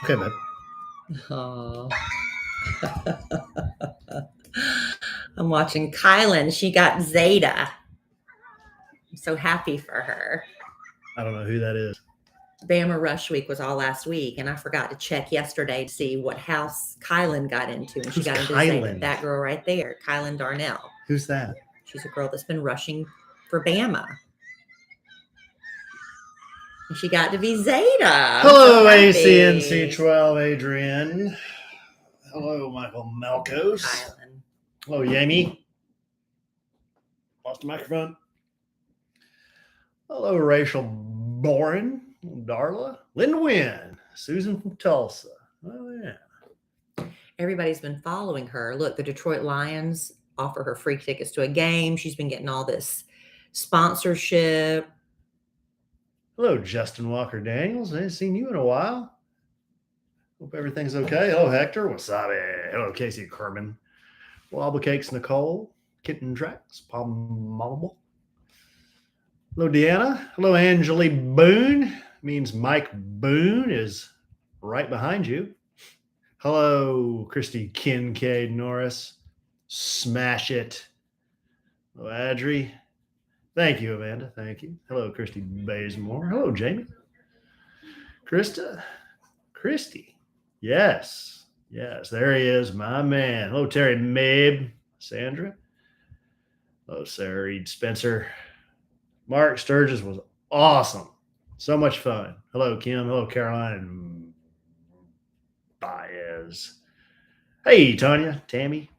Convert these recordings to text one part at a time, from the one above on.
Okay, babe. Oh. I'm watching Kylan. She got Zeta. I'm so happy for her. I don't know who that is. Bama Rush Week was all last week, and I forgot to check yesterday to see what house Kylan got into. And Who's she got into Kylan? Zeta. That girl right there, Kylan Darnell. Who's that? She's a girl that's been rushing for Bama. And she got to be Zeta. Hello, ACNC12 Adrian. Hello, Michael Malkos. Kylan. Hello, Yami. Lost the microphone. Hello, Rachel Boren, Darla, Lynn Wynn, Susan from Tulsa. Oh, yeah. Everybody's been following her. Look, the Detroit Lions offer her free tickets to a game. She's been getting all this sponsorship. Hello, Justin Walker Daniels. I haven't seen you in a while. Hope everything's okay. Hello, Hector. Wasabi. Hello, Casey Kerman. Wobble Cakes Nicole. Kitten Tracks. Palm. Hello, Deanna. Hello, Angeli Boone. Means Mike Boone is right behind you. Hello, Christy Kincaid Norris. Smash it. Hello, Adri. Thank you, Amanda. Thank you. Hello, Christy Bazemore. Hello, Jamie. Krista. Christy. Yes. Yes, there he is, my man. Hello, Terry Mabe. Sandra. Hello, Sarah Reed Spencer. Mark Sturgis was awesome. So much fun. Hello, Kim. Hello, Caroline and Baez. Hey, Tanya, Tammy.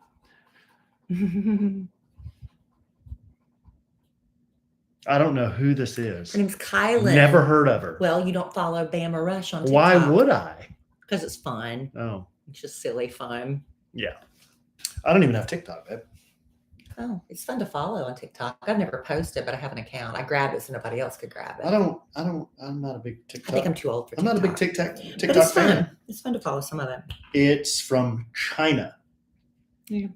I don't know who this is. Her name's Kylan. Never heard of her. Well, you don't follow Bama Rush on TikTok. Why would I? Because it's fun. Oh. It's just silly fun. Yeah. I don't even have TikTok, babe. Oh, it's fun to follow on TikTok. I've never posted, but I have an account. I grabbed it so nobody else could grab it. I'm not a big TikTok. I think I'm too old for TikTok. I'm not a big TikTok but it's fan. Fun. It's fun to follow some of it. It's from China. Yeah.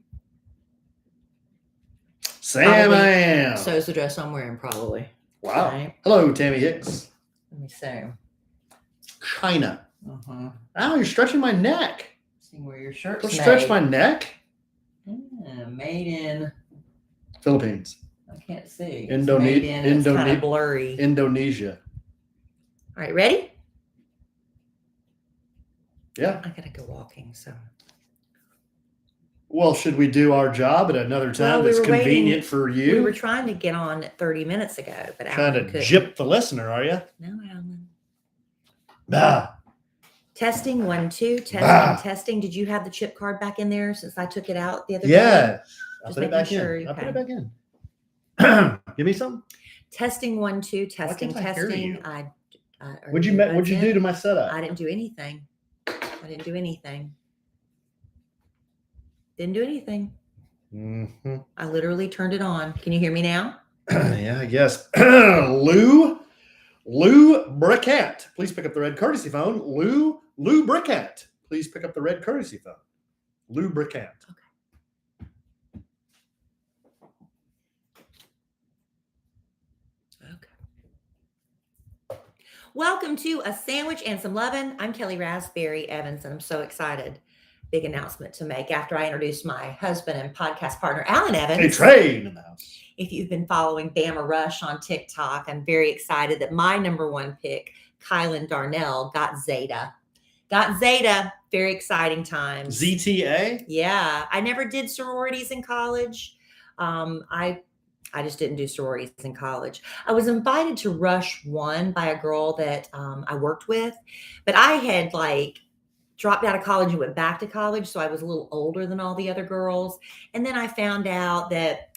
Sam I am. So is the dress I'm wearing, probably. Wow. Right? Hello, Tammy Hicks. Let me see. China. Uh-huh. Ow, you're stretching my neck. See where your shirt's Don't made. stretch my neck. Made in Philippines. I can't see. Indonesia. It's kind of blurry. Indonesia. All right, ready? Yeah. I gotta go walking, so. Well, should we do our job at another time that's convenient for you? We were trying to get on 30 minutes ago, but trying to gyp the listener, are you? No, Alan. Bah. Testing 1 2 testing. Did you have the chip card back in there since I took it out the other day? Yeah, I put it back in. I put it back in. Give me some. Testing 1 2 testing. What'd you do to my setup? I didn't do anything. Didn't do anything. Mm-hmm. I literally turned it on. Can you hear me now? Yeah, I guess. Lou Brickett, please pick up the red courtesy phone. Lou Brickett, please pick up the red courtesy phone. Lou Brickett. Okay. Welcome to A Sandwich and Some Lovin'. I'm Kellie Rasberry Evans, and I'm so excited. Big announcement to make after I introduced my husband and podcast partner, Alan Evans. Hey, Trey in the house. If you've been following Bama Rush on TikTok, I'm very excited that my number one pick, Kylan Darnell, got Zeta. Very exciting times. ZTA? Yeah. I never did sororities in college. I just didn't do sororities in college. I was invited to Rush 1 by a girl that I worked with, but I had dropped out of college and went back to college. So I was a little older than all the other girls. And then I found out that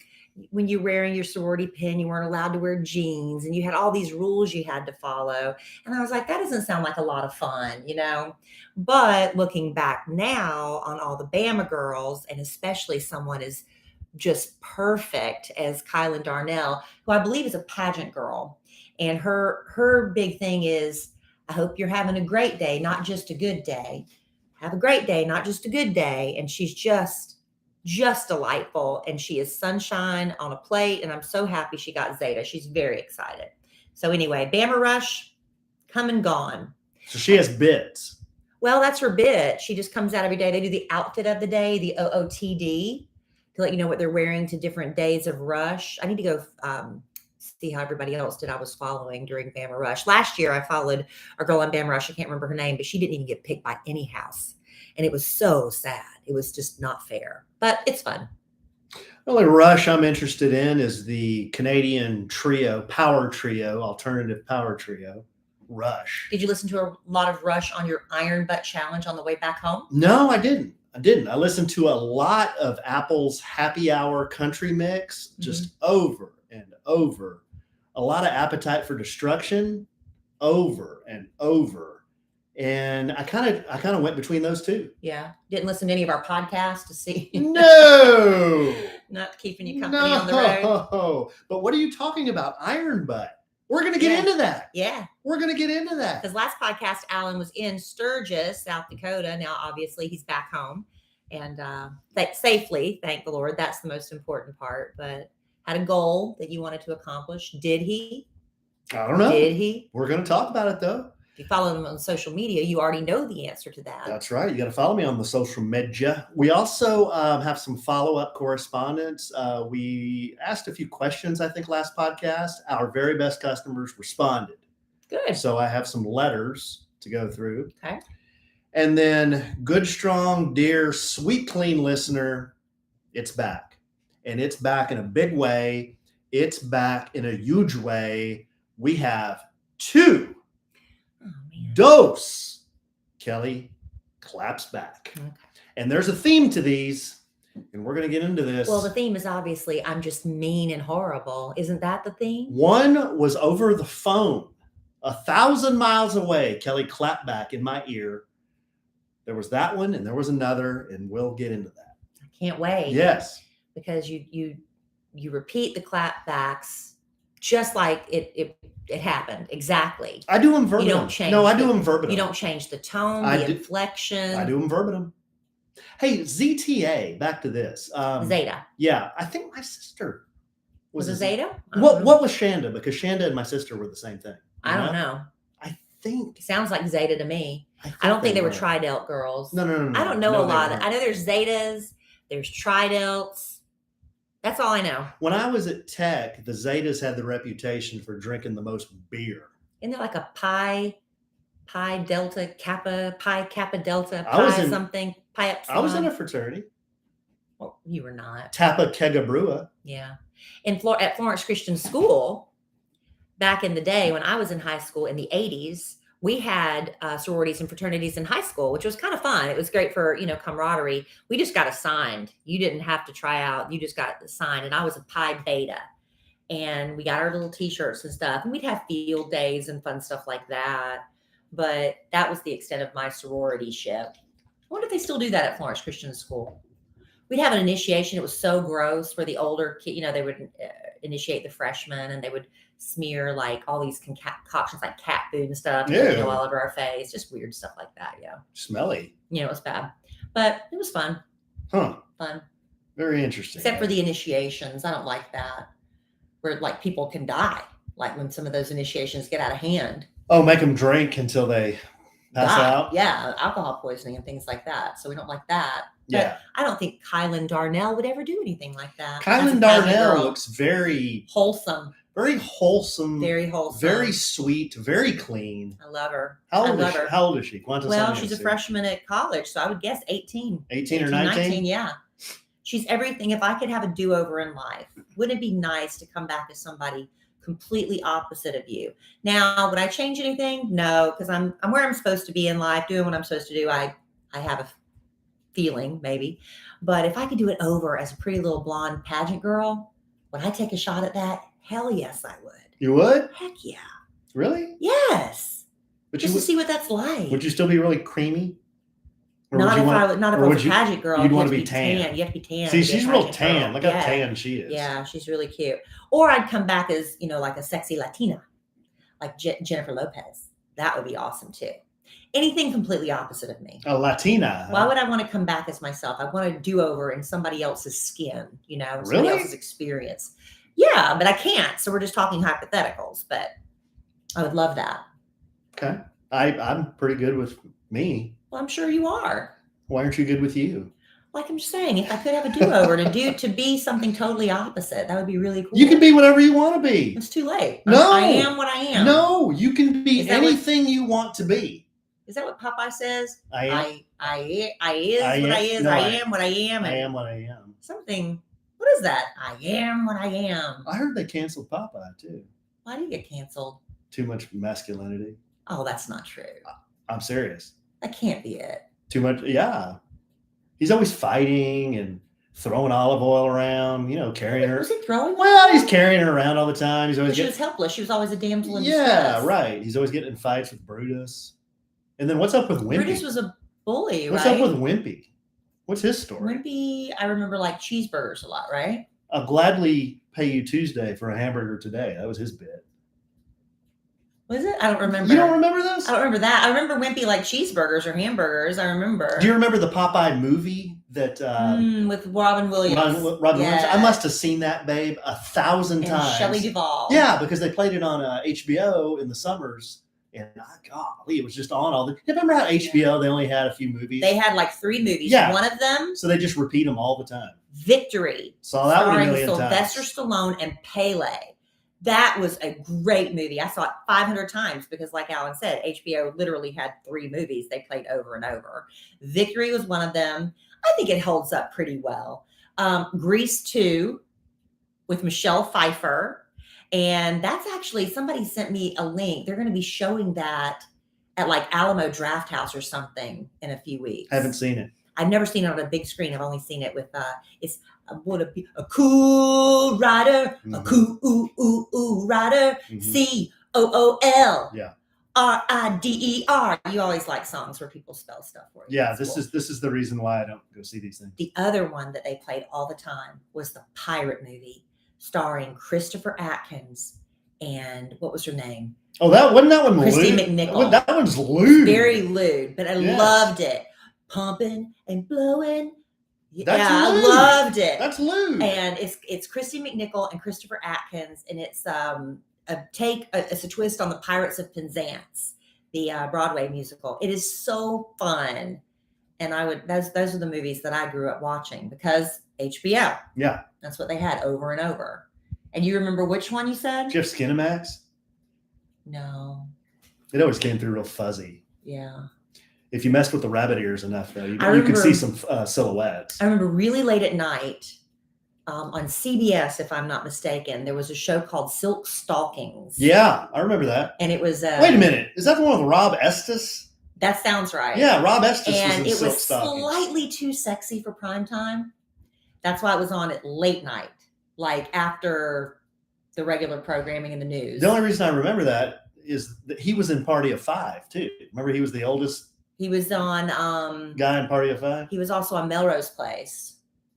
when you were wearing your sorority pin, you weren't allowed to wear jeans and you had all these rules you had to follow. And I was like, that doesn't sound like a lot of fun, But looking back now on all the Bama girls, and especially someone as just perfect as Kylan Darnell, who I believe is a pageant girl. And her big thing is, I hope you're having a great day, not just a good day. Have a great day, not just a good day. And she's just delightful. And she is sunshine on a plate. And I'm so happy she got Zeta. She's very excited. So anyway, Bama Rush, come and gone. So she has bits. Well, that's her bit. She just comes out every day. They do the outfit of the day, the OOTD, to let you know what they're wearing to different days of Rush. I need to go see how everybody else did I was following during Bama Rush. Last year, I followed a girl on Bama Rush. I can't remember her name, but she didn't even get picked by any house. And it was so sad. It was just not fair, but it's fun. The only Rush I'm interested in is the Canadian power trio, alternative power trio, Rush. Did you listen to a lot of Rush on your Iron Butt Challenge on the way back home? No, I didn't. I listened to a lot of Apple's Happy Hour country mix, just over and over. A lot of Appetite for Destruction, over and over. And I kind of went between those two. Yeah. Didn't listen to any of our podcasts to see. No. Not keeping you company on the road. No. But what are you talking about? Iron Butt. We're going to get into that. Yeah. We're going to get into that. Because last podcast, Alan was in Sturgis, South Dakota. Now, obviously, he's back home and safely, thank the Lord. That's the most important part. But had a goal that you wanted to accomplish. Did he? I don't know. Did he? We're going to talk about it, though. If you follow him on social media, you already know the answer to that. That's right. You got to follow me on the social media. We also have some follow-up correspondence. We asked a few questions, I think, last podcast. Our very best customers responded. Good. So I have some letters to go through. Okay. And then good, strong, dear, sweet, clean listener, it's back. And it's back in a big way. It's back in a huge way. We have two. Dose. Kellie claps back. Okay. And there's a theme to these, and we're going to get into this. Well, the theme is obviously I'm just mean and horrible. Isn't that the theme? One was over the phone, 1,000 miles away. Kellie clapped back in my ear. There was that one, and there was another, and we'll get into that. I can't wait. Yes. Because you repeat the clapbacks just like it happened. Exactly. I do them verbatim. You don't change. No, I do them verbatim. You don't change the tone, the inflection. I do them verbatim. Hey, ZTA, back to this. Zeta. Yeah, I think my sister was a Zeta. What was Shanda? Because Shanda and my sister were the same thing. I don't know. I think. It sounds like Zeta to me. I don't think they were Tri-Delt girls. No. I don't know a lot. I know there's Zetas, there's Tri-Delts. That's all I know. When I was at Tech, the Zetas had the reputation for drinking the most beer. Isn't there like a Pi Delta Kappa, Pi Kappa Delta, something, Pi Epsilon? I was in a fraternity. Well, you were not. Kappa Kega Brua. Yeah. At Florence Christian School, back in the day when I was in high school in the 80s, we had sororities and fraternities in high school, which was kind of fun. It was great for, camaraderie. We just got assigned. You didn't have to try out. You just got assigned. And I was a Pi Beta. And we got our little T-shirts and stuff. And we'd have field days and fun stuff like that. But that was the extent of my sorority ship. I wonder if they still do that at Florence Christian School. We'd have an initiation. It was so gross for the older kid. They would initiate the freshmen and they would smear like all these concoctions like cat food and stuff all over our face. Just weird stuff like that. Yeah. Smelly. It was bad. But it was fun. Huh. Fun. Very interesting. Except for the initiations. I don't like that. Where like people can die. Like when some of those initiations get out of hand. Oh, make them drink until they pass out? Yeah, alcohol poisoning and things like that. So we don't like that. But yeah. I don't think Kylan Darnell would ever do anything like that. Kylan Darnell looks very wholesome. Very wholesome. Very wholesome. Very sweet. Very clean. I love her. How old is she? Well, she's a freshman at college, so I would guess 18. 18 or 19? Yeah. She's everything. If I could have a do-over in life, wouldn't it be nice to come back as somebody completely opposite of you? Now, would I change anything? No, because I'm where I'm supposed to be in life, doing what I'm supposed to do. I have a feeling, maybe. But if I could do it over as a pretty little blonde pageant girl, would I take a shot at that? Hell yes, I would. You would? Heck yeah. Really? Yes. But just to see what that's like. Would you still be really creamy? Not if I was a pageant girl. You'd want to be tan. You have to be tan. See, she's real tan. Look how tan she is. Yeah, she's really cute. Or I'd come back as, like a sexy Latina, like Jennifer Lopez. That would be awesome too. Anything completely opposite of me. A Latina. Why would I want to come back as myself? I want to do over in somebody else's skin, somebody really? else's experience. Yeah, but I can't. So we're just talking hypotheticals, but I would love that. Okay. I'm pretty good with me. Well, I'm sure you are. Why aren't you good with you? Like I'm just saying, if I could have a do-over to be something totally opposite, that would be really cool. You can be whatever you want to be. It's too late. No. I am what I am. No, you can be Is that anything you want to be. Is that what Popeye says? I am. I is what I is. No, I am what I am. I am what I am. Something. What is that? I am what I am. I heard they canceled Popeye too. Why did he get canceled? Too much masculinity. Oh, that's not true. I'm serious. That can't be it. Too much. Yeah. He's always fighting and throwing olive oil around, carrying her. Was he throwing? Well, he's carrying her around all the time. He's always she was helpless. She was always a damsel in distress. distress. Right. He's always getting in fights with Brutus. And then what's up with Wimpy? Brutus was a bully, right? What's up with Wimpy? What's his story? Wimpy, I remember like cheeseburgers a lot, right? I'll gladly pay you Tuesday for a hamburger today. That was his bit. Was it? I don't remember. You don't remember this? I don't remember that. I remember Wimpy like cheeseburgers or hamburgers. I remember. Do you remember the Popeye movie that with Robin Williams? Robin Williams. I must have seen that, babe, 1,000 times. Shelley Duvall. Yeah, because they played it on HBO in the summers. And golly, it was just on all the. You remember how HBO they only had a few movies? They had like 3 movies. Yeah. One of them. So they just repeat them all the time. Victory. Saw that one a starring million Sylvester times. Stallone and Pele. That was a great movie. I saw it 500 times because, like Alan said, HBO literally had 3 movies they played over and over. Victory was one of them. I think it holds up pretty well. Grease 2 with Michelle Pfeiffer. And that's actually, somebody sent me a link. They're going to be showing that at like Alamo Drafthouse or something in a few weeks. I haven't seen it. I've never seen it on a big screen. I've only seen it with, it's a cool rider, a cool rider, COOL. Yeah. RIDER. You always like songs where people spell stuff for you. Yeah, That's this is the reason why I don't go see these things. The other one that they played all the time was the pirate movie starring Christopher Atkins and what was her name? Oh, that one Christy lewd? McNichol. That one's lewd. Very lewd, but I loved it. Pumping and blowing. That's lewd. I loved it. That's lewd. And it's Christy McNichol and Christopher Atkins, and it's it's a twist on the Pirates of Penzance, the Broadway musical. It is so fun, and those are the movies that I grew up watching because HBO. Yeah, that's what they had over and over. And you remember which one you said? Did you have Skinamax? No. It always came through real fuzzy. Yeah. If you messed with the rabbit ears enough, though, you could see some silhouettes. I remember really late at night on CBS, if I'm not mistaken, there was a show called Silk Stockings. Yeah, I remember that. And it was... Wait a minute. Is that the one with Rob Estes? That sounds right. Yeah, Rob Estes and was in Silk Stockings. Stockings. Slightly too sexy for prime time. That's why it was on at late night, like after the regular programming in the news. The only reason I remember that is that he was in Party of Five, too. Remember, he was the oldest... He was on guy in Party of Five. He was also on Melrose Place.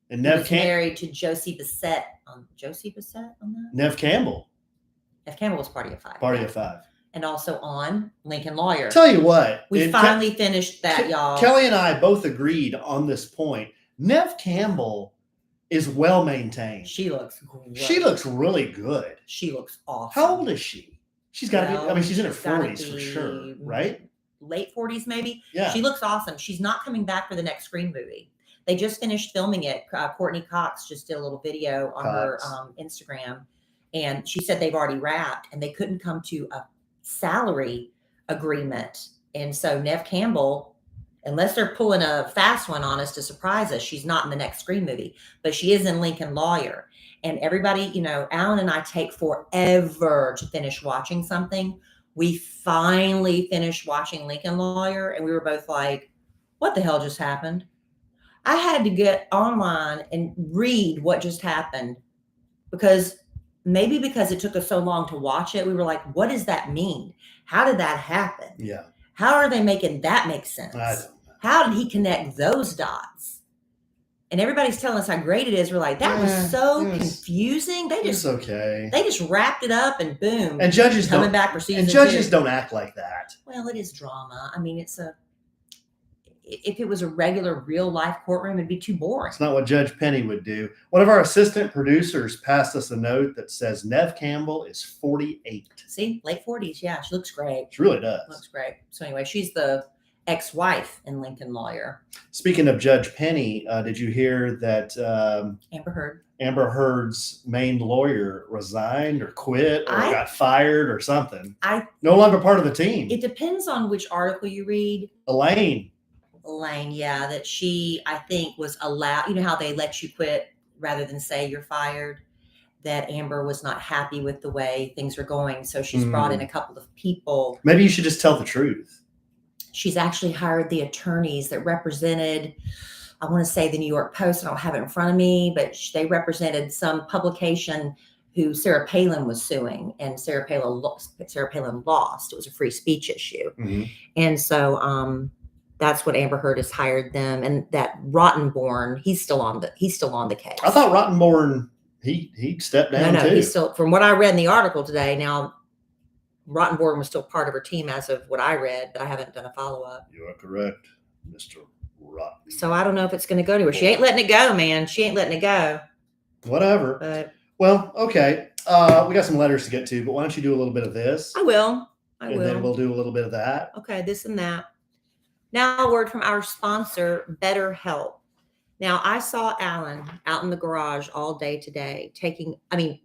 And Nev married to Josie Bassett on that. Nev Campbell. Nev Campbell was Party of Five. Party of Five. And also on Lincoln Lawyer. Tell you what, we finally finished that, y'all. Kellie and I both agreed on this point. Nev Campbell is well maintained. She looks great. She looks really good. She looks awesome. How old is she? She's got to be. I mean, she's in her 40s for sure, right? Late 40s, maybe. Yeah. She looks awesome. She's not coming back for the next Scream movie. They just finished filming it. Courtney Cox just did a little video on her Instagram, and she said they've already wrapped, and they couldn't come to a salary agreement. And so Nev Campbell, unless they're pulling a fast one on us to surprise us, she's not in the next Scream movie, but she is in Lincoln Lawyer. And everybody, Alan and I take forever to finish watching something. We finally finished watching Lincoln Lawyer, and we were both like, what the hell just happened? I had to get online and read what just happened because it took us so long to watch it. We were like, what does that mean? How did that happen? Yeah. How are they making that make sense? I don't know. How did he connect those dots? And everybody's telling us how great it is. We're like, that was so confusing. It's okay. They just wrapped it up and boom. And judges coming back for season 2. Judges don't act like that. Well, it is drama. I mean, if it was a regular real life courtroom, it'd be too boring. It's not what Judge Penny would do. One of our assistant producers passed us a note that says Nev Campbell is 48. See, late 40s. Yeah, she looks great. She really does. Looks great. So anyway, she's the ex-wife in Lincoln lawyer. Speaking of Judge Penny, did you hear that Amber Heard. Amber Heard's main lawyer resigned or quit or I- got fired or something? I No longer part of the team. It depends on which article you read. Elaine, yeah, that she, I think, was allowed, you know how they let you quit rather than say you're fired, that Amber was not happy with the way things are going. So she's brought in a couple of people. Maybe you should just tell the truth. She's actually hired the attorneys that represented, I want to say the New York Post. I don't have it in front of me, but they represented some publication who Sarah Palin was suing, and Sarah Palin lost. It was a free speech issue. Mm-hmm. And so that's what Amber Heard has hired them. And that Rottenborn, he's still on the case. I thought Rottenborn, he stepped down too. He's still, from what I read in the article today. Now, Rottenborn was still part of her team as of what I read, but I haven't done a follow-up. You are correct, Mr. Rotten. So I don't know if it's going to go to her. She ain't letting it go, man. She ain't letting it go. Whatever. But well, okay. We got some letters to get to, but why don't you do a little bit of this? I will. And then we'll do a little bit of that. Okay, this and that. Now a word from our sponsor, BetterHelp. Now, I saw Alan out in the garage all day today,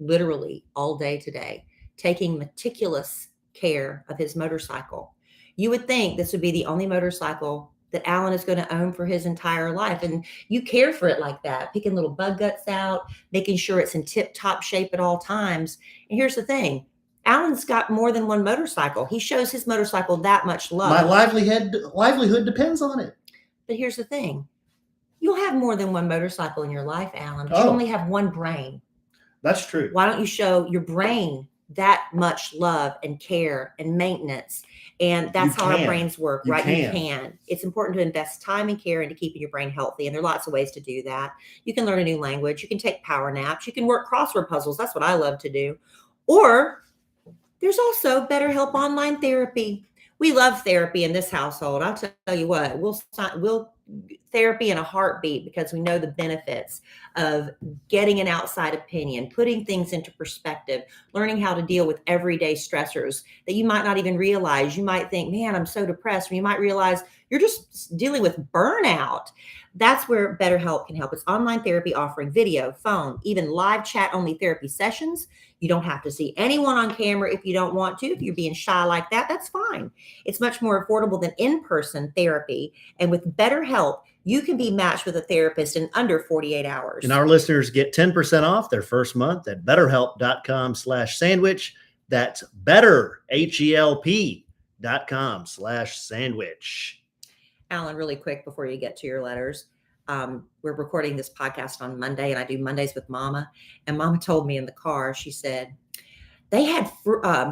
literally all day today, taking meticulous care of his motorcycle. You would think this would be the only motorcycle that Alan is going to own for his entire life. And you care for it like that, picking little bug guts out, making sure it's in tip-top shape at all times. And here's the thing. Alan's got more than one motorcycle. He shows his motorcycle that much love. My livelihood depends on it. But here's the thing. You'll have more than one motorcycle in your life, Alan, but you only have one brain. That's true. Why don't you show your brain that much love and care and maintenance? And that's how our brains work, right? You can. It's important to invest time and care into keeping your brain healthy. And there are lots of ways to do that. You can learn a new language. You can take power naps. You can work crossword puzzles. That's what I love to do. Or there's also BetterHelp online therapy. We love therapy in this household. I'll tell you what, we'll therapy in a heartbeat because we know the benefits of getting an outside opinion, putting things into perspective, learning how to deal with everyday stressors that you might not even realize. You might think, man, I'm so depressed. Or you might realize you're just dealing with burnout. That's where BetterHelp can help. It's online therapy offering video, phone, even live chat only therapy sessions. You don't have to see anyone on camera if you don't want to. If you're being shy like that, that's fine. It's much more affordable than in-person therapy. And with BetterHelp, you can be matched with a therapist in under 48 hours. And our listeners get 10% off their first month at betterhelp.com/sandwich. That's betterhelp.com/sandwich. Alan, really quick before you get to your letters. We're recording this podcast on Monday, and I do Mondays with Mama. And Mama told me in the car, she said, they had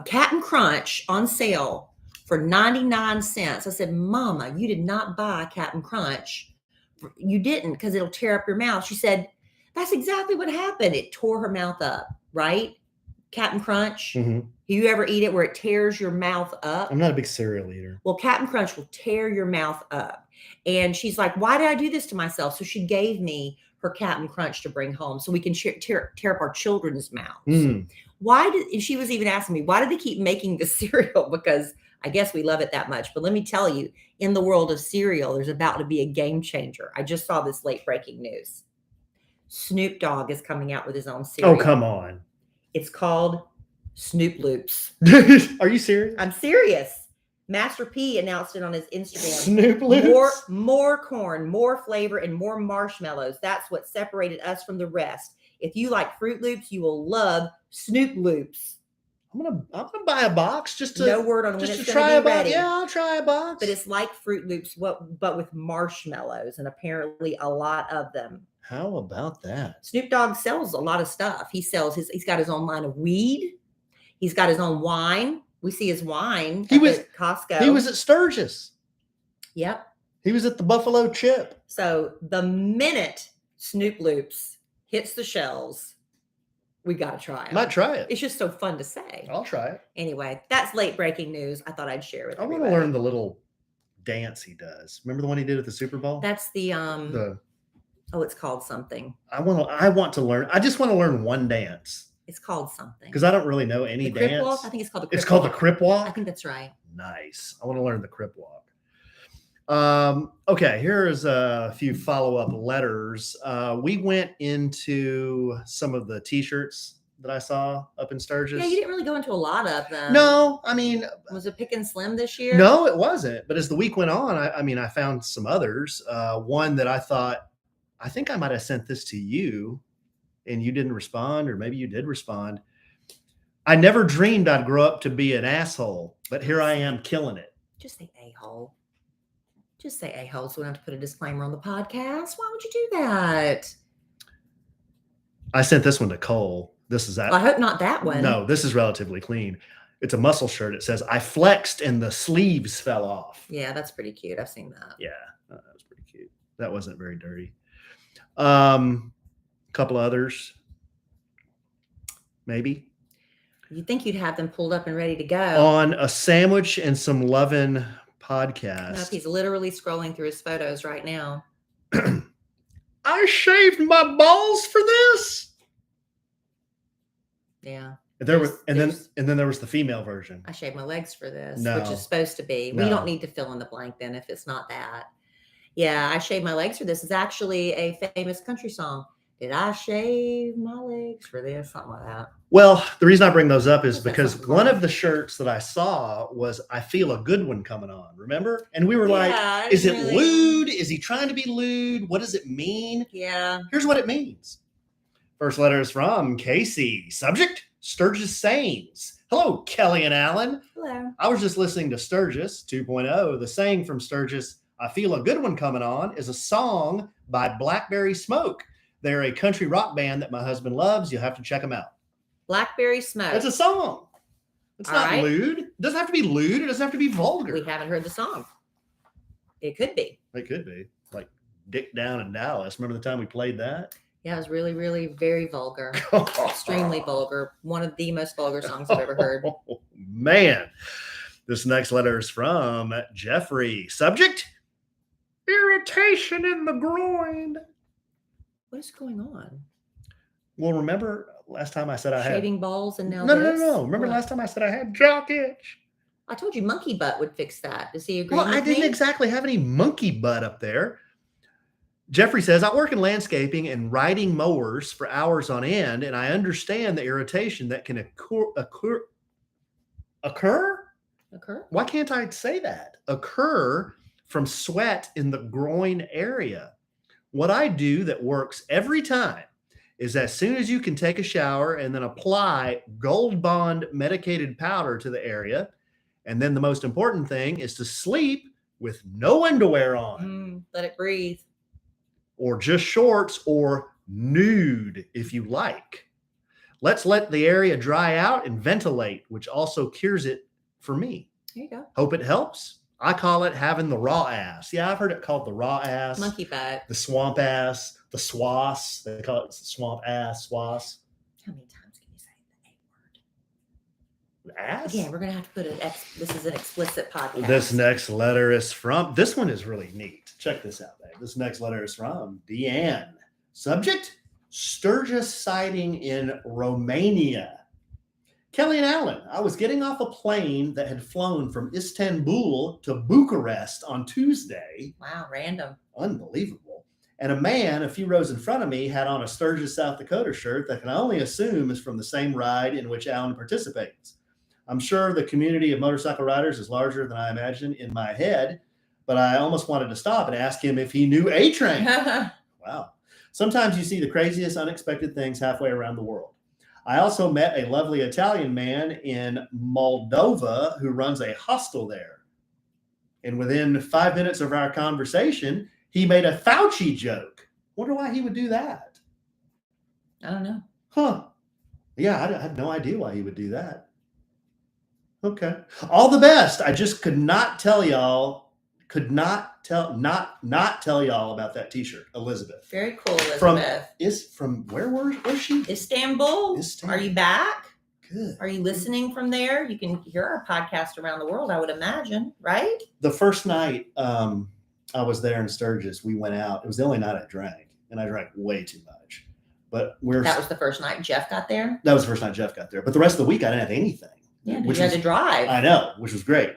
Captain Crunch on sale for 99 cents. I said, Mama, you did not buy Captain Crunch. You didn't, because it'll tear up your mouth. She said, that's exactly what happened. It tore her mouth up, right? Captain Crunch. Mm-hmm. You ever eat it where it tears your mouth up? I'm not a big cereal eater. Well, Captain Crunch will tear your mouth up. And she's like, why did I do this to myself? So she gave me her Captain Crunch to bring home so we can tear up our children's mouths. Mm. And she was even asking me, why do they keep making the cereal? Because I guess we love it that much. But let me tell you, in the world of cereal, there's about to be a game changer. I just saw this late breaking news. Snoop Dogg is coming out with his own cereal. Oh, come on. It's called Snoop Loops. Are you serious? I'm serious. Master P announced it on his Instagram. Snoop Loops. More corn, more flavor, and more marshmallows. That's what separated us from the rest. If you like Fruit Loops, you will love Snoop Loops. I'm gonna buy a box just to no word on when it's try going to a be box. ready. Yeah, I'll try a box. But it's like Fruit Loops, but with marshmallows, and apparently a lot of them. How about that? Snoop Dogg sells a lot of stuff. He's got his own line of weed. He's got his own wine. We see his wine at Costco. He was at Sturgis. Yep. He was at the Buffalo Chip. So the minute Snoop Loops hits the shelves, we got to try it. Might try it. It's just so fun to say. I'll try it. Anyway, that's late breaking news. I thought I'd share with everybody. I want to learn the little dance he does. Remember the one he did at the Super Bowl? That's it's called something. I want to learn. I just want to learn one dance. It's called something. Because I don't really know any the Crip dance. Walk? I think it's called the Crip It's called Walk. the Crip Walk? I think that's right. Nice. I want to learn the Crip Walk. Okay, here's a few follow-up letters. We went into some of the t-shirts that I saw up in Sturgis. Yeah, you didn't really go into a lot of them. No, I mean, was it pick and slim this year? no, it wasn't. But as the week went on, I found some others. One that I thought, I think I might have sent this to you and you didn't respond, or maybe you did respond. I never dreamed I'd grow up to be an asshole, but here I am killing it. Just say a-hole. Just say a-hole so we don't have to put a disclaimer on the podcast. Why would you do that? I sent this one to Cole. This is that. I hope not that one. No, this is relatively clean. It's a muscle shirt. It says, I flexed and the sleeves fell off. Yeah, that's pretty cute. I've seen that. Yeah, that was pretty cute. That wasn't very dirty. A couple others, maybe. You'd think you'd have them pulled up and ready to go. On a sandwich and some Lovin podcast. Nope, he's literally scrolling through his photos right now. I shaved my balls for this. Yeah. There was, and then there was the female version. I shaved my legs for this, No. which is supposed to be. No. We don't need to fill in the blank then if it's not that. Yeah, I shaved my legs for this. It's actually a famous country song. Did I shave my legs for this? Something like that. Well, the reason I bring those up is That's because something one cool. of the shirts that I saw was I feel a good one coming on, remember? And we were like, Yeah, is it really- lewd? Is he trying to be lewd? What does it mean? Yeah. Here's what it means. First letter is from Casey. Subject, Sturgis sayings. Hello, Kellie and Alan. Hello. I was just listening to Sturgis 2.0. The saying from Sturgis, I feel a good one coming on, is a song by Blackberry Smoke. They're a country rock band that my husband loves. You'll have to check them out. Blackberry Smoke. It's a song. It's All not right. lewd. It doesn't have to be lewd. It doesn't have to be vulgar. We haven't heard the song. It could be. It could be. Like Dick Down in Dallas. Remember the time we played that? Yeah, it was really, really very vulgar. Extremely vulgar. One of the most vulgar songs I've ever heard. Oh, man. This next letter is from Jeffrey. Subject, irritation in the groin. What is going on? Well, remember last time I said I had... Shaving balls and now No. this? Remember What? last time I said I had jock itch? I told you monkey butt would fix that. Does he agree Well, with I didn't me? exactly have any monkey butt up there. Jeffrey says, I work in landscaping and riding mowers for hours on end, and I understand the irritation that can occur? Occur? Why can't I say that? Occur from sweat in the groin area. What I do that works every time is as soon as you can take a shower and then apply Gold Bond medicated powder to the area. And then the most important thing is to sleep with no underwear on. Let it breathe. Or just shorts, or nude if you like. Let's let the area dry out and ventilate, which also cures it for me. There you go. Hope it helps. I call it having the raw ass. Yeah, I've heard it called the raw ass, Monkey butt. the swamp ass, the swass. They call it swamp ass, swass. How many times can you say the A word? Ass? Again, we're going to have to put this is an explicit podcast. This next letter is from, this one is really neat. Check this out, babe. This next letter is from Deanne. Subject, Sturgis sighting in Romania. Kellie and Alan, I was getting off a plane that had flown from Istanbul to Bucharest on Tuesday. Wow, random. Unbelievable. And a man a few rows in front of me had on a Sturgis, South Dakota shirt that I can only assume is from the same ride in which Alan participates. I'm sure the community of motorcycle riders is larger than I imagined in my head, but I almost wanted to stop and ask him if he knew A-Train. Wow. Sometimes you see the craziest, unexpected things halfway around the world. I also met a lovely Italian man in Moldova who runs a hostel there. And within 5 minutes of our conversation, he made a Fauci joke. Wonder why he would do that. I don't know. Huh. Yeah, I have no idea why he would do that. Okay. All the best. I just could not tell y'all y'all about that t-shirt. Elizabeth. Very cool, Elizabeth. From where was she? Istanbul. Are you back? Good. Are you listening from there? You can hear our podcast around the world, I would imagine, right? The first night I was there in Sturgis, we went out. It was the only night I drank, and I drank way too much. But that was the first night Jeff got there? That was the first night Jeff got there. But the rest of the week, I didn't have anything. Yeah, you had to drive. I know, which was great.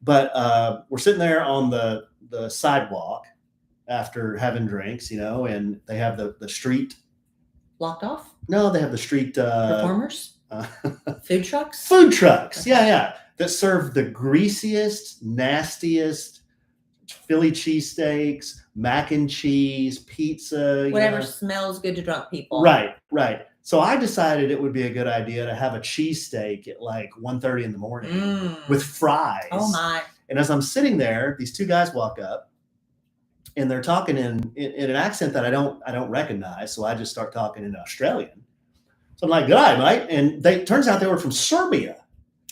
But we're sitting there on the sidewalk after having drinks, and they have the street. Blocked off? No, they have the street Performers? Food trucks? Food trucks. Okay. Yeah. That serve the greasiest, nastiest Philly cheesesteaks, mac and cheese, pizza. Whatever smells good to drunk people. Right. So I decided it would be a good idea to have a cheesesteak at like 1:30 in the morning with fries. Oh my. And as I'm sitting there, these two guys walk up and they're talking in an accent that I don't recognize. So I just start talking in Australian. So I'm like, good eye, mate. And turns out they were from Serbia.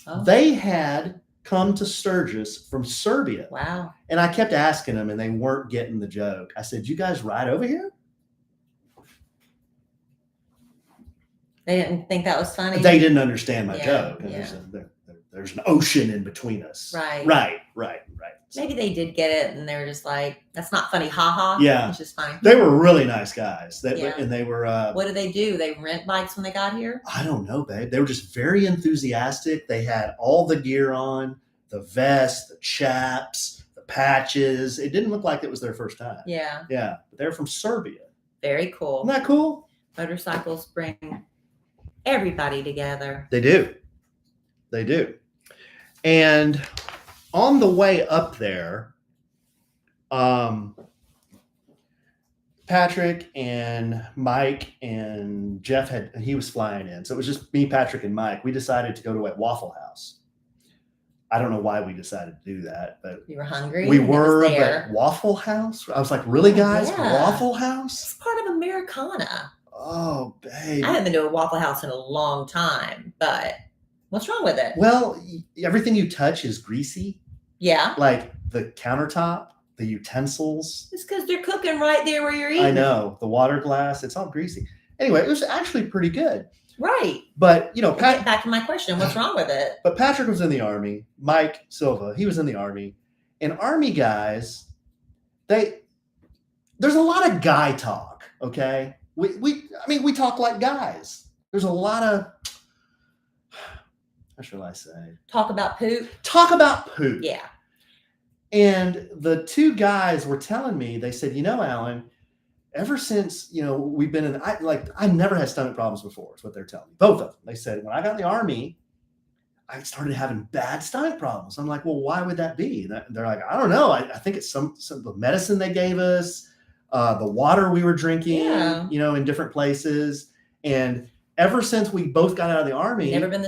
Oh. They had come to Sturgis from Serbia. Wow. And I kept asking them and they weren't getting the joke. I said, you guys ride over here? They didn't think that was funny. They didn't understand my joke. Yeah. There's an ocean in between us. Right. So, maybe they did get it and they were just like, that's not funny. Ha ha. Yeah. It's just funny. They were really nice guys. And they were. What do? They rent bikes when they got here? I don't know, babe. They were just very enthusiastic. They had all the gear on, the vest, the chaps, the patches. It didn't look like it was their first time. Yeah. Yeah. But they're from Serbia. Very cool. Isn't that cool? Motorcycles bring everybody together. They do. And on the way up there, Patrick and Mike and Jeff he was flying in. So it was just me, Patrick, and Mike. We decided to go to a Waffle House. I don't know why we decided to do that, but you were hungry. We were, but Waffle House? I was like, really, guys? Yeah. Waffle House? It's part of Americana. Oh, babe. I haven't been to a Waffle House in a long time, but what's wrong with it? Well, everything you touch is greasy. Yeah. Like the countertop, the utensils. It's because they're cooking right there where you're eating. I know. The water glass, it's all greasy. Anyway, it was actually pretty good. Right. But, back to my question, what's wrong with it? But Patrick was in the Army. Mike Silva, he was in the Army. And Army guys, there's a lot of guy talk, okay? We talk like guys. There's a lot of, how shall I say? Talk about poop. Yeah. And the two guys were telling me, they said, Alan, ever since, we've been I never had stomach problems before, is what they're telling me. Both of them. They said, when I got in the Army, I started having bad stomach problems. I'm like, well, why would that be? And they're like, I don't know. I think it's some of the medicine they gave us, the water we were drinking, in different places. And ever since we both got out of the Army, never been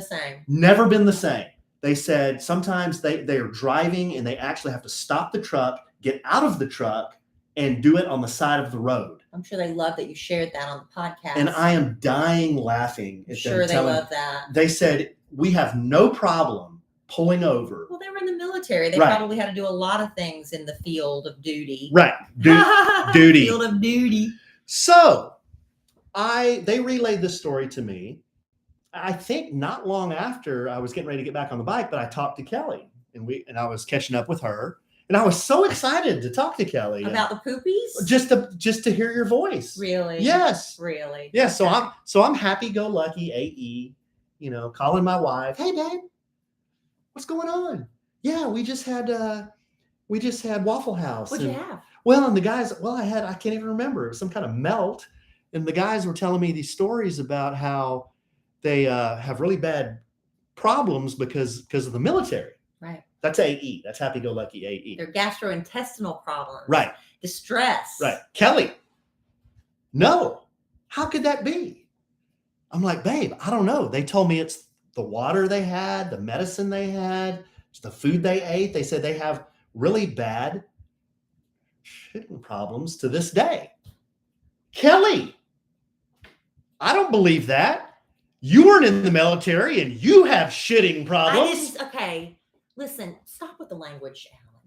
the same. They said sometimes they are driving and they actually have to stop the truck, get out of the truck, and do it on the side of the road. I'm sure they love that you shared that on the podcast. And I am dying laughing at them. They love that. They said, we have no problem pulling over. Well, they were in the military. They probably had to do a lot of things in the field of duty. Right. Duty. Field of duty. So they relayed this story to me. I think not long after I was getting ready to get back on the bike, but I talked to Kellie and I was catching up with her. And I was so excited to talk to Kellie about the poopies. Just to hear your voice. Really? Yes. Really? Yeah. Okay. So I'm happy-go-lucky AE. Calling my wife. Hey, babe, what's going on? Yeah, we just had Waffle House. What'd you have? Well, and the guys. Well, I can't even remember. It was some kind of melt, and the guys were telling me these stories about how they have really bad problems because of the military. Right. That's AE. That's happy-go-lucky AE. They're gastrointestinal problems. Right. Distress. Right. Kellie. No. How could that be? I'm like, babe, I don't know. They told me it's the water they had, the medicine they had, it's the food they ate. They said they have really bad shitting problems to this day. Kellie, I don't believe that. You weren't in the military and you have shitting problems. Okay. Listen, stop with the language, Alan.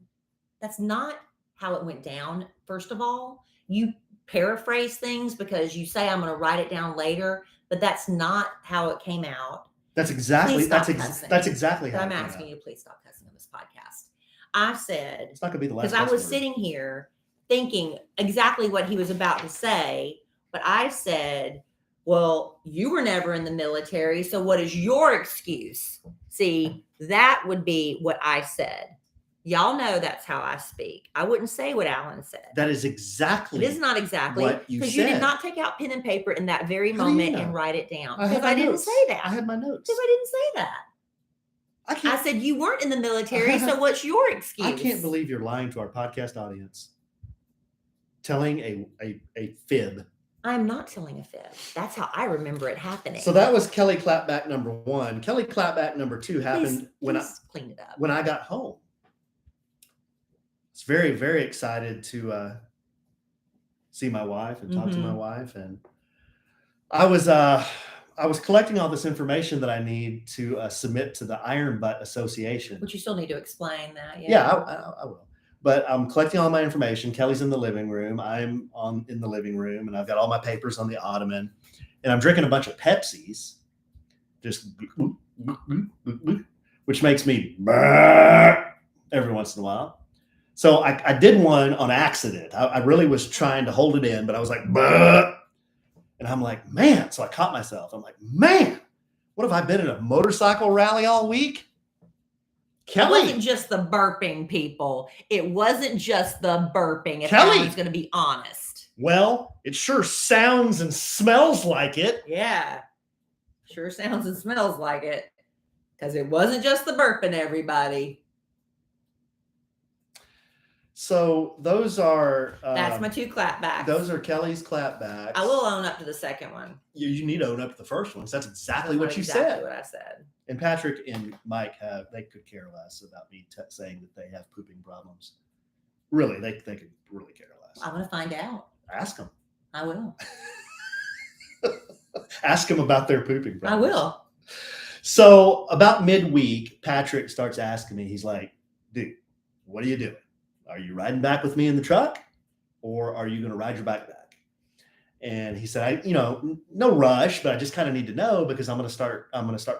That's not how it went down. First of all, you paraphrase things because you say I'm going to write it down later, but that's not how it came out. That's exactly how I'm asking you, please stop cussing on this podcast. I said, it's not going to be the last. Because I was sitting here thinking exactly what he was about to say, but I said, well, you were never in the military, so what is your excuse? See, that would be what I said. Y'all know that's how I speak. I wouldn't say what Alan said. That is exactly It is not exactly what you because you did said. not take out pen and paper in that very How do you moment know? and write it down. I had Because my I didn't notes. say that. I had my notes. Because I didn't say that. I I can't. said you weren't in the military, so what's your excuse? I can't believe you're lying to our podcast audience, telling a fib. I'm not telling a fib. That's how I remember it happening. So that was Kellie clapback number 1. Kellie clapback number 2 happened please clean it up. when I got home. I was very, very excited to see my wife and talk to my wife, and I was collecting all this information that I need to submit to the Iron Butt Association. But you still need to explain that. Yeah, I will. But I'm collecting all my information. Kellie's in the living room. I'm in the living room, and I've got all my papers on the ottoman, and I'm drinking a bunch of Pepsis, just which makes me every once in a while. So I did one on accident. I really was trying to hold it in, but I was like, and I'm like, man. So I caught myself. I'm like, man, what have I been in a motorcycle rally all week? Kellie. It wasn't just the burping, people. It wasn't just the burping. If Kellie. Alan's going to be honest. Well, it sure sounds and smells like it. Yeah. Sure sounds and smells like it. Because it wasn't just the burping, everybody. So those are That's my 2 clapbacks. Those are Kellie's clapbacks. I will own up to the second one. You need to own up to the first one. That's exactly what you exactly said. What I said. And Patrick and Mike they could care less about me saying that they have pooping problems. Really, they could really care less. I want to find out. Ask them. I will. Ask them about their pooping problems. I will. So about midweek, Patrick starts asking me, he's like, dude, what are you doing? Are you riding back with me in the truck, or are you going to ride your bike back? And he said, no rush, but I just kind of need to know because I'm going to start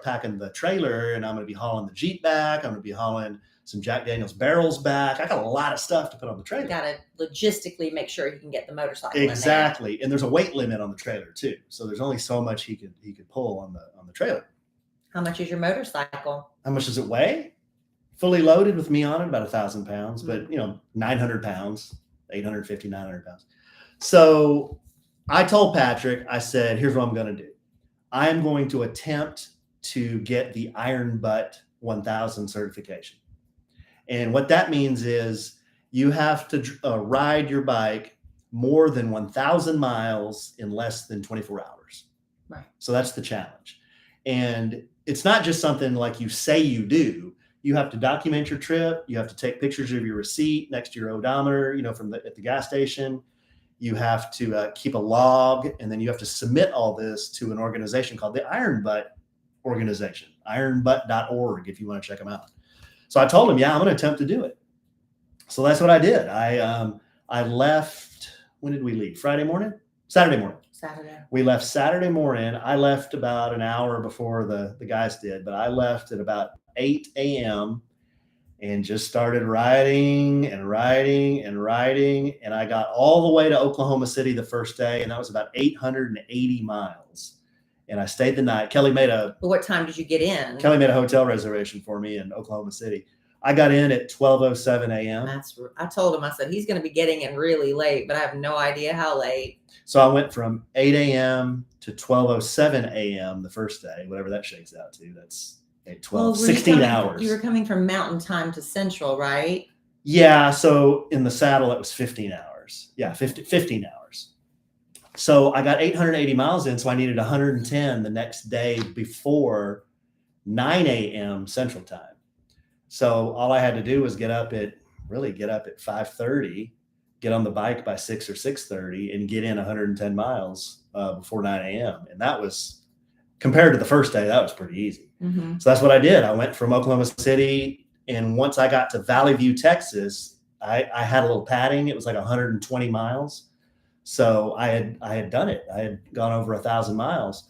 packing the trailer, and I'm going to be hauling the Jeep back. I'm going to be hauling some Jack Daniel's barrels back. I got a lot of stuff to put on the trailer. You got to logistically make sure he can get the motorcycle Exactly. in there. And there's a weight limit on the trailer too. So there's only so much he could pull on the trailer. How much is your motorcycle? How much does it weigh? Fully loaded with me on it, about 1,000 pounds, but 900 pounds, 850, 900 pounds. So I told Patrick, I said, here's what I'm going to do. I am going to attempt to get the Iron Butt 1000 certification. And what that means is you have to ride your bike more than 1,000 miles in less than 24 hours. Right. So that's the challenge. And it's not just something like you say you do. You have to document your trip. You have to take pictures of your receipt next to your odometer, at the gas station. You have to keep a log, and then you have to submit all this to an organization called the Iron Butt Organization, ironbutt.org, if you want to check them out. So I told him, yeah, I'm going to attempt to do it. So that's what I did. I left. When did we leave? Saturday morning. We left Saturday morning. I left about an hour before the guys did, but I left at about 8 a.m. and just started riding. And I got all the way to Oklahoma City the first day, and that was about 880 miles. And I stayed the night. But what time did you get in? Kellie made a hotel reservation for me in Oklahoma City. I got in at 12:07 a.m. I told him, I said, he's going to be getting in really late, but I have no idea how late. So I went from 8 a.m. to 12:07 a.m. the first day, whatever that shakes out to. That's 16 hours. You were coming from Mountain Time to Central, right? Yeah. So in the saddle, it was 15 hours. Yeah, 15 hours. So I got 880 miles in, so I needed 110 the next day before 9 a.m. Central Time. So all I had to do was get up at 5:30, get on the bike by 6 or 6:30, and get in 110 miles before 9 a.m. And that was, compared to the first day, that was pretty easy. Mm-hmm. So that's what I did. I went from Oklahoma City, and once I got to Valley View, Texas, I had a little padding. It was like 120 miles. So I had done it. I had gone over 1,000 miles,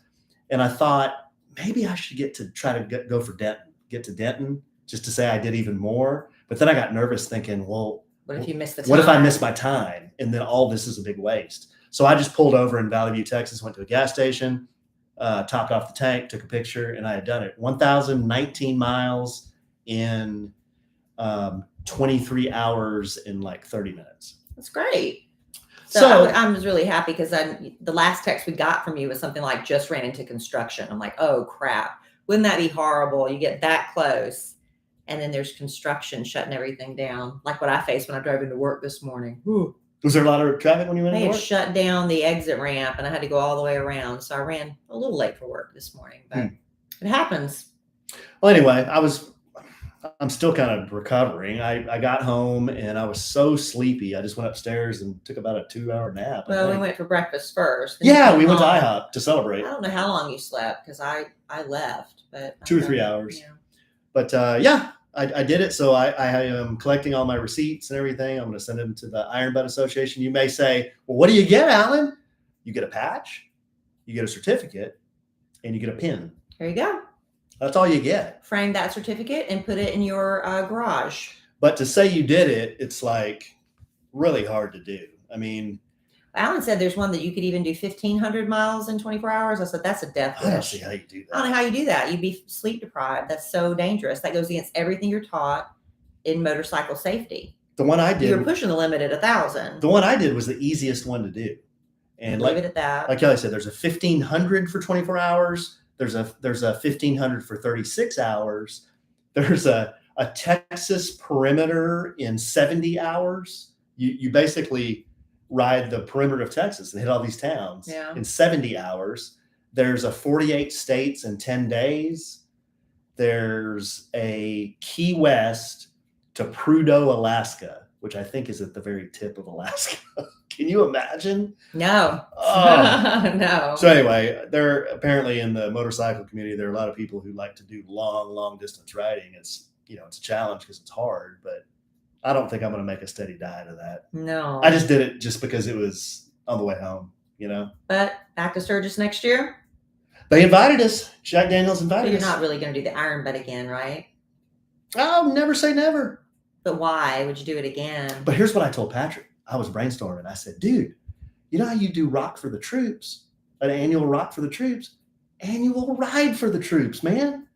and I thought maybe I should go for Denton, get to Denton, just to say I did even more. But then I got nervous thinking, well, what if you miss the time? What if I miss my time? And then all this is a big waste. So I just pulled over in Valley View, Texas, went to a gas station, topped off the tank, took a picture, and I had done it. 1,019 miles in 23 hours in like 30 minutes. That's great. So I was really happy because the last text we got from you was something like just ran into construction. I'm like, oh crap. Wouldn't that be horrible? You get that close and then there's construction shutting everything down. Like what I faced when I drove into work this morning. Ooh. Was there a lot of traffic when you went They into had work? shut down the exit ramp and I had to go all the way around. So I ran a little late for work this morning, but it happens. Well, anyway, I'm still kind of recovering. I got home and I was so sleepy. I just went upstairs and took about a 2-hour nap. Well, we went for breakfast first. Yeah, we went to IHOP to celebrate. I don't know how long you slept because I left, but 2 or 3 hours. Yeah. But yeah, I did it. So I am collecting all my receipts and everything. I'm going to send them to the Iron Butt Association. You may say, well, what do you get, Alan? You get a patch, you get a certificate, and you get a pin. There you go. That's all you get. Frame that certificate and put it in your garage. But to say you did it, it's like really hard to do. I mean, Alan said there's one that you could even do 1,500 miles in 24 hours. I said, that's a death wish. I don't see how you do that. I don't know how you do that. You'd be sleep deprived. That's so dangerous. That goes against everything you're taught in motorcycle safety. The one I did. You're pushing the limit at 1,000. The one I did was the easiest one to do. And leave it at that. Like Kelly said, there's a 1,500 for 24 hours. There's a 1,500 for 36 hours. There's a Texas perimeter in 70 hours. You basically ride the perimeter of Texas and hit all these towns in 70 hours. There's a 48 states in 10 days. There's a Key West to Prudhoe, Alaska, which I think is at the very tip of Alaska. Can you imagine? No. Oh. No. So anyway, there apparently in the motorcycle community, there are a lot of people who like to do long distance riding. It's a challenge because it's hard, but I don't think I'm going to make a steady diet of that. No. I just did it just because it was on the way home, But back to Sturgis next year? They invited us. Jack Daniels invited us. You're not really going to do the Iron Butt again, right? I'll never say never. But why would you do it again? But here's what I told Patrick. I was brainstorming. I said, dude, you know how you do Rock for the Troops, an annual Rock for the Troops? Annual Ride for the Troops, man.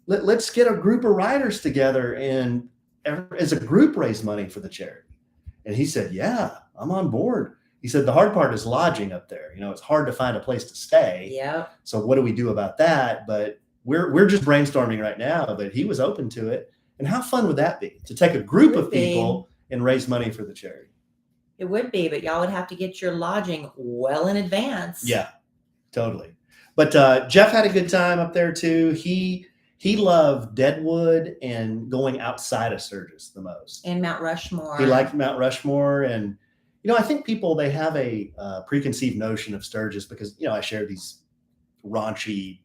Let's get a group of riders together and as a group raise money for the charity. And he said, yeah, I'm on board. He said, the hard part is lodging up there. It's hard to find a place to stay. Yeah. So what do we do about that? But we're just brainstorming right now, but he was open to it. And how fun would that be to take a group of people and raise money for the charity? It would be, but y'all would have to get your lodging well in advance. Yeah, totally. But Jeff had a good time up there too. He loved Deadwood and going outside of Sturgis the most. And Mount Rushmore. He liked Mount Rushmore. And, I think people, they have a preconceived notion of Sturgis because, I share these raunchy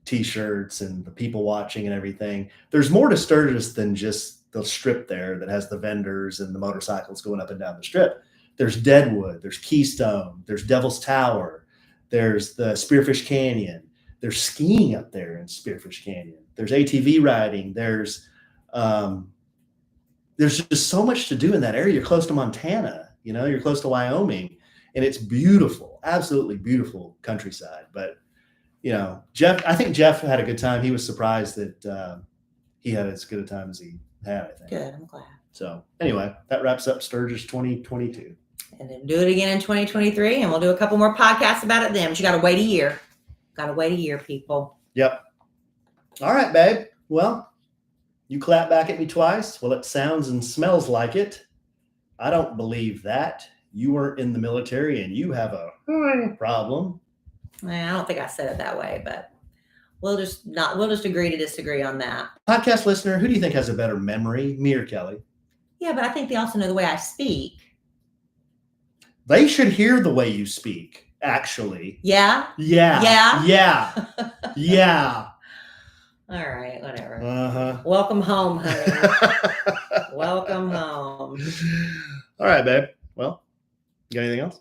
T-shirts and the people watching and everything. There's more to Sturgis than just the strip there that has the vendors and the motorcycles going up and down the strip. There's Deadwood, there's Keystone, there's Devil's Tower, there's the Spearfish Canyon, there's skiing up there in Spearfish Canyon, there's ATV riding, there's just so much to do in that area. You're close to Montana, you're close to Wyoming, and it's beautiful, absolutely beautiful countryside. But I think Jeff had a good time. He was surprised that he had as good a time as he had, I think. Good, I'm glad. So anyway, that wraps up Sturgis 2022. And then do it again in 2023, and we'll do a couple more podcasts about it then. But you got to wait a year. Got to wait a year, people. Yep. All right, babe. Well, you clap back at me twice. Well, it sounds and smells like it. I don't believe that. You weren't in the military and you have a problem. I don't think I said it that way, but we'll just agree to disagree on that. Podcast listener, who do you think has a better memory, me or Kelly? Yeah, but I think they also know the way I speak. They should hear the way you speak, actually. Yeah? Yeah. Yeah? Yeah. Yeah. All right, whatever. Uh-huh. Welcome home, honey. Welcome home. All right, babe. Well, you got anything else?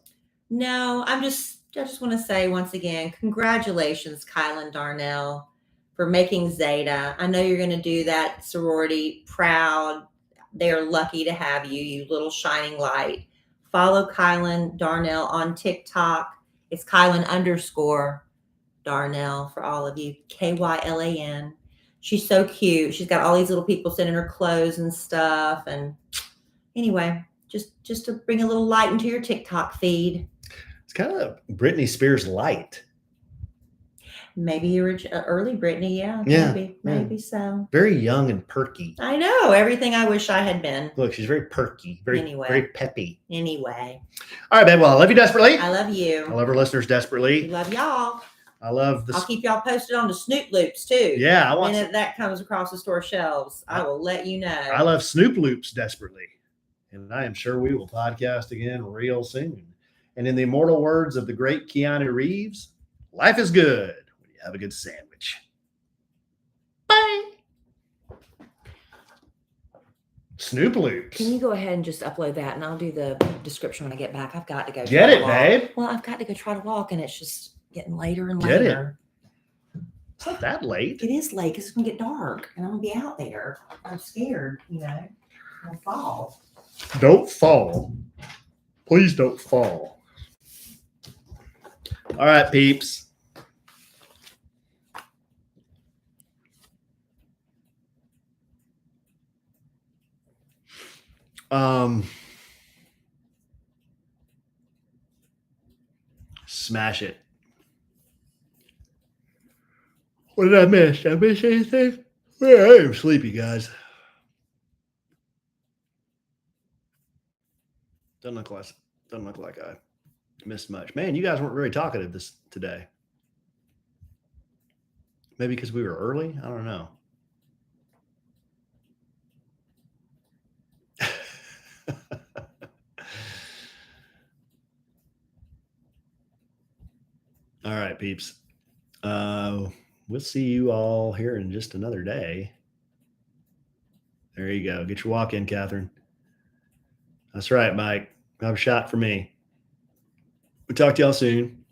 No, I just want to say once again, congratulations, Kylan Darnell, for making Zeta. I know you're going to do that sorority proud. They're lucky to have you, you little shining light. Follow Kylan Darnell on TikTok. It's Kylan _Darnell for all of you. KYLAN. She's so cute. She's got all these little people sending her clothes and stuff. And anyway, just to bring a little light into your TikTok feed. It's kind of Britney Spears light. Maybe early Britney, yeah, maybe so. Very young and perky. I know, everything I wish I had been. Look, she's very perky, very peppy. Anyway. All right, babe. Well, I love you desperately. I love you. I love our listeners desperately. We love y'all. I'll keep y'all posted on the Snoop Loops too. Yeah, when that comes across the store shelves, I will let you know. I love Snoop Loops desperately, and I am sure we will podcast again real soon. And in the immortal words of the great Keanu Reeves, life is good when you have a good sandwich. Bye. Snoop Loops. Can you go ahead and just upload that, and I'll do the description when I get back. I've got to go. Get it, babe. Well, I've got to go try to walk, and it's just getting later and Get later. It's not that late. It is late because it's gonna get dark, and I'm gonna be out there. I'm scared, I'll fall. Don't fall. Please don't fall. All right, peeps. Smash it. What did I miss? Did I miss anything? Yeah, I am sleepy, guys. Doesn't look like I missed much. Man, you guys weren't very talkative today. Maybe because we were early? I don't know. All right, peeps. We'll see you all here in just another day. There you go. Get your walk in, Catherine. That's right, Mike. Have a shot for me. We'll talk to y'all soon.